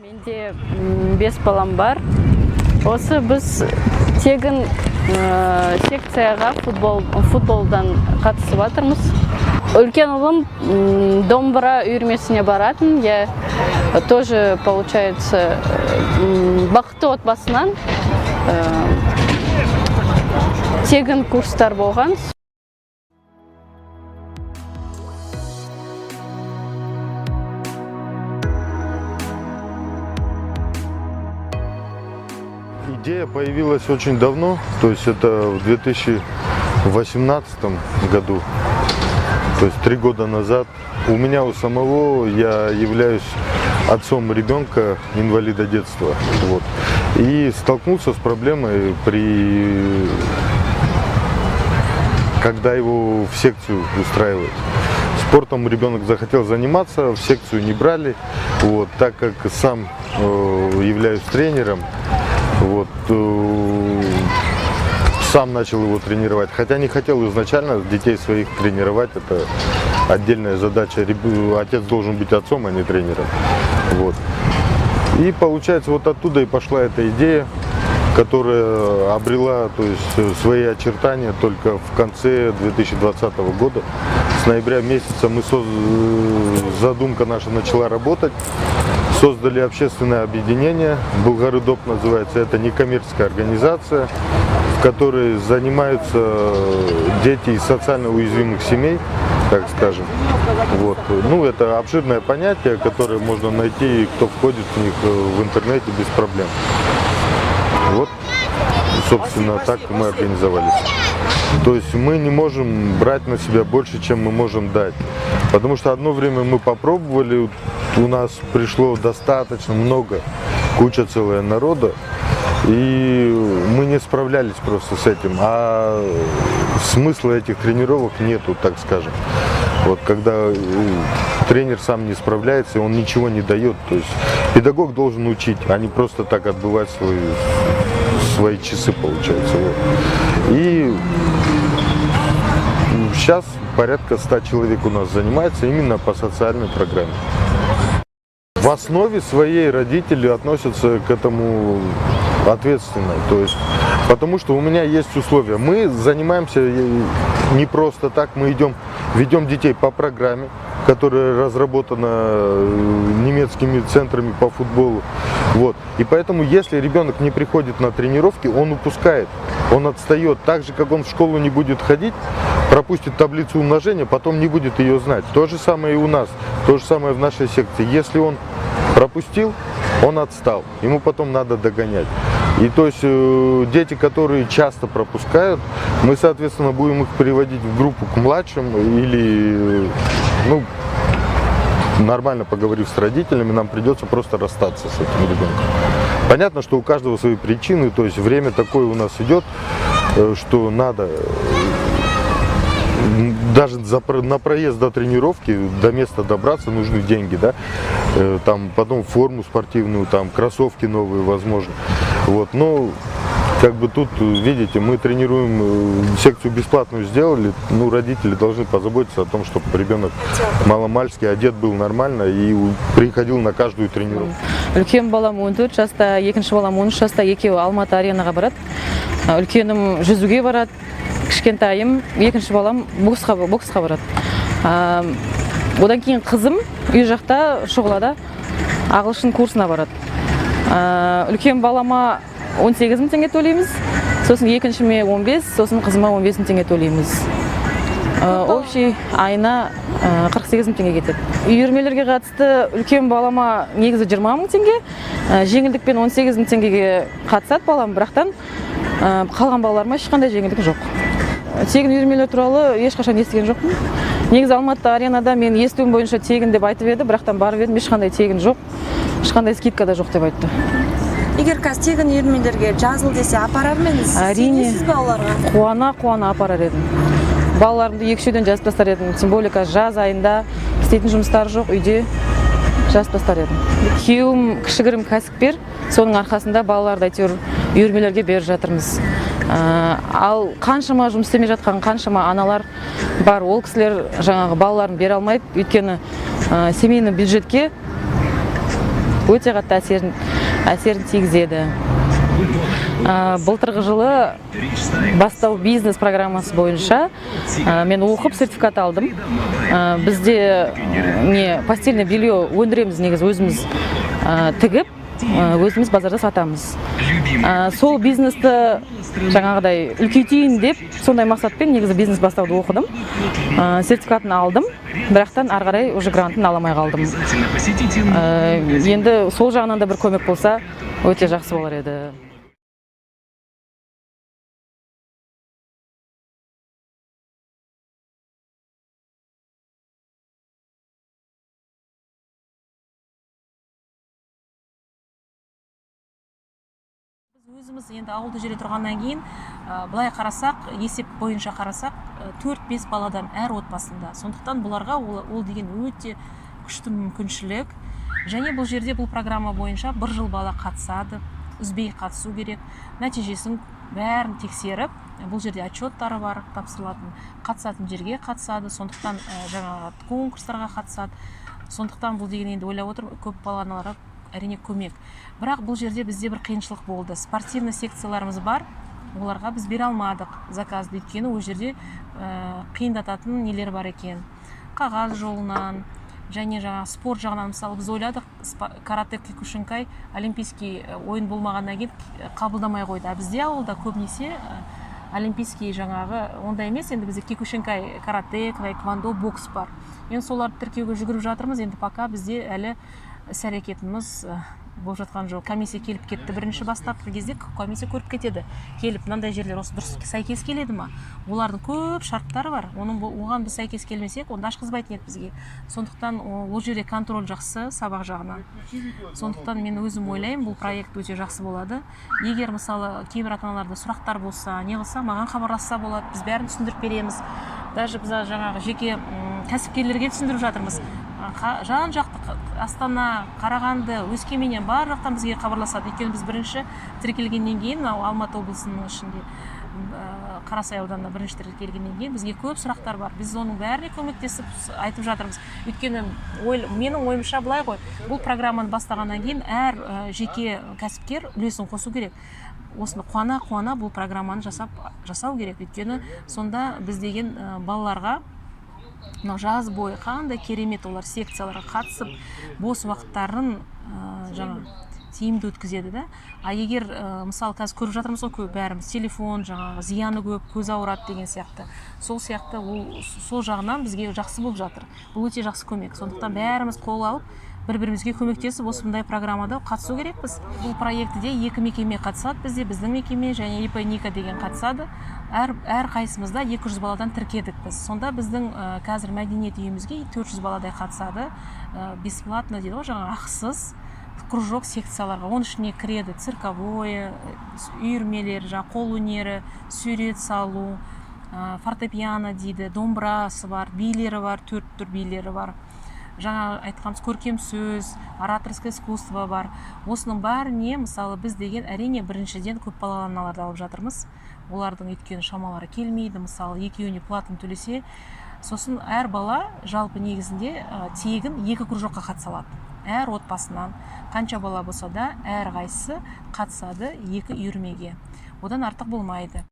Менде 5 балам бар. Осы біз тегін секцияға футболдан қатысып жатырмыз. Үлкен ұлым домбыра үйірмесіне баратын. Я тоже, получается, бақытты отбасынан тегін курстар болған. Идея появилась очень давно, то есть это в 2018 году, то есть 3 года назад. У меня у самого, я являюсь отцом ребенка, инвалида детства. Вот. И столкнулся с проблемой, когда его в секцию устраивают. Спортом ребенок захотел заниматься, в секцию не брали, вот, так как сам являюсь тренером. Вот, сам начал его тренировать, хотя не хотел изначально детей своих тренировать, это отдельная задача, отец должен быть отцом, а не тренером. Вот. И получается, вот оттуда и пошла эта идея, которая обрела, то есть, свои очертания только в конце 2020 года. С ноября месяца задумка наша начала работать. Создали общественное объединение, Булгарыдоп называется, это некоммерческая организация, в которой занимаются дети из социально уязвимых семей, так скажем. Вот. Ну, это обширное понятие, которое можно найти, кто входит в них в интернете без проблем. Вот, собственно, так мы организовались. То есть мы не можем брать на себя больше, чем мы можем дать. Потому что одно время мы попробовали, у нас пришло достаточно много, куча целая народа, и мы не справлялись просто с этим. А смысла этих тренировок нету, так скажем. Вот когда тренер сам не справляется, он ничего не дает. То есть педагог должен учить, а не просто так отбывать свои часы, получается. Вот. И сейчас порядка 100 человек у нас занимается именно по социальной программе. В основе своей родители относятся к этому ответственно, то есть, потому что у меня есть условия. Мы занимаемся не просто так, мы ведем детей по программе, которая разработана немецкими центрами по футболу. Вот. И поэтому, если ребенок не приходит на тренировки, он упускает, он отстает. Так же, как он в школу не будет ходить, пропустит таблицу умножения, потом не будет ее знать. То же самое и у нас, то же самое в нашей секции. Если он пропустил, он отстал, ему потом надо догонять. И то есть дети, которые часто пропускают, мы, соответственно, будем их переводить в группу к младшим или, ну, нормально поговорив с родителями, нам придется просто расстаться с этим ребенком. Понятно, что у каждого свои причины, то есть время такое у нас идет, что надо даже на проезд до тренировки, до места добраться нужны деньги, да, там потом форму спортивную, там кроссовки новые, возможно. Вот, но как бы тут, видите, мы тренируем, секцию бесплатную сделали, ну, родители должны позаботиться о том, чтобы ребенок маломальски одет был нормально и приходил на каждую тренировку. Үлкен балам 14 жаста, екінші балам 13 жаста, екеуі Алматы аренаға барады. Үлкенім жүзуге барады, кішкентайым, екінші балам боксқа барады. Одан кейін қызым үй жақта шұғылада ағылшын курсына барады. Үлкен балама 18 мың теңге төлейміз, сосын екіншіме 15, сосын қызыма 15 мың теңге төлейміз. Общий айына 48 мың теңге кетеді. Үйірмелерге қатысты үлкен балама негізі 20 мың теңге, жеңілдікпен 18 мың теңгеге қатысады балам, бірақтан қалған балаларыма ешқандай жеңілдік жоқ. Тегін үйірмелер туралы ешқашан естіген жоқпын. Негізі Алматы аренада мен естуім бойынша тегін деп айтып еді, бірақтан барып едім, ешқандай тегін жоқ, ешқандай скидка да жоқ деп айтты. Егер қазір тегін үйірмелерге жазыл десе апарар меңіз? Әрине, сенесіз бе оларға? қуана апарар едім. Балаларымды екі-үшеуден жазып тастар едім. Тем более жаз айында істейтін жұмыстары жоқ, үйде жазып тастар едім. Күйеуім кішігірім кәсіпкер, соның арқасында балаларды әйтеуір үйірмелерге беріп жатырмыз. Ал қаншама жұмыс істемей жатқан қаншама аналар бар, ол кісілер жаңағы балаларын бере алмайды, өйткені семейный бюджетке өте қатты әсерін тигізеді. Былтырғы жылы бастау бизнес программасы бойынша мен оқып сертификат алдым. Бізде постельное белье өндіреміз, негізі өзіміз тігіп, өзіміз базарда сатамыз. Сол бизнесті жаңағыдай үлкейтейін деп, сондай мақсатпен негізі бизнес бастауды оқыдым. Сертификатын алдым, бірақтан ары қарай уже грантын аламай қалдым. Енді сол жағынан да бір көмек болса, өте жақсы болар еді. Өзіміз енді ауылды жерде тұрғаннан кейін, былай қарасақ, есеп бойынша қарасақ, 4-5 баладан әр отбасында. Сондықтан бұларға ол деген өте күшті мүмкіншілік. Және бұл жерде бұл программа бойынша 1 жыл бала қатысады, үзбей қатысу керек. Нәтижесін бәрін тексеріп, бұл жерде отчеттары бар, тапсырылатын, қатысатын жерге қатысады. Сондықтан жаңағы конкурстарға қатысады. Сондықтан бұл деген енді ойлап отыр, көп балалы аналарға әрине көмек. Бірақ бұл жерде бізде бір қиыншылық болды. Спортивный секцияларымыз бар, оларға біз бере алмадық заказды, өйткені ол жерде қиындататын нелер бар екен. Қағаз жолынан, және жаңа спорт жағынан, мысалы біз ойладық, карате кикушинкай олимпийский ойын болмағаннан кейін қабылдамай қойды. А бізде ауылда көбінесе олимпийский жаңағы ондай емес, енді бізде кикушинкай, карате, таэквондо, бокс бар. Енді соларды тіркеуге жүгіріп жатырмыз, енді пока бізде әлі іс-әрекетіміз болып жатқан жоқ. Комиссия келіп кетті. Бірінші бастапқы кезде комиссия көріп кетеді. Келіп, мынандай жерлер осы дұрыс сәйкес келеді ма? Олардың көп шарттары бар. Оған біз сәйкес келмесек, онда ашқызбайтын еді бізге. Сондықтан ол жерде контроль жақсы сабақ жағынан. Сондықтан мен өзім ойлаймын, бұл проект өте жақсы болады. Егер мысалы кейбір ата-аналарда сұрақтар болса, не қылса, маған хабарласса болады. Біз бәрін түсіндіріп береміз. Даже біз жаңағы жеке кәсіпкерлерге түсіндіріп жатырмыз. Жан жақты Астана, Қарағанды, Өскеменнен бар жақтан бізге хабарласады. Өйткені біз бірінші тіркелгеннен кейін, Алматы облысының ішінде Қарасай ауданында бірінші тіркелгеннен кейін бізге көп сұрақтар бар. Біз оның бәріне көмектесіп айтып жатырмыз. Өйткені менің ойымша былай ғой, бұл программаны бастағаннан кейін әр жеке кәсіпкер үлесін қосу керек. Осыны қуана бұл программаны жасау керек. Өйткені сонда біз деген балаларға жаз бойы қандай керемет олар секцияларға қатысып, бос уақыттарын тиімді өткізеді да. А егер мысалы қазір көріп жатырмыз ғой, бәріміз телефон, зияны көп, көз ауырады деген сияқты. Сол сияқты сол жағынан бізге жақсы болып жатыр. Бұл өте жақсы көмек. Сондықтан бәріміз қол алып, бір-бірімізге көмектесіп, осындай программада қатысу керекпіз. Бұл проектіде 2 мекеме қатысады бізде, біздің мекеме және ИП Ника деген қатысады. Әр қайсымызда 200 баладан тіркедік біз. Сонда біздің қазір мәдениет үйімізге 400 баладай қатысады. Бесплатно дейді ғой, ақысыз кружок секцияларға. Оның ішіне кіреді цирковой, үйірмелер, қол өнері, сурет салу, фортепиано дейді, домбырасы бар, билері бар, 4 түр билері бар. Жаңа айтқанымыз көркем сөз, ораторское искусство бар. Осының бәріне мысалы біз деген әрине біріншіден көп балалы аналарды алып жатырмыз. Олардың өйткені шамалары келмейді. Мысалы екеуіне платын төлесе, сосын әр бала жалпы негізінде тегін 2 кружокқа қатыса алады. Әр отбасынан қанша бала болса да әр қайсысы қатысады 2 үйірмеге. Одан артық болмайды.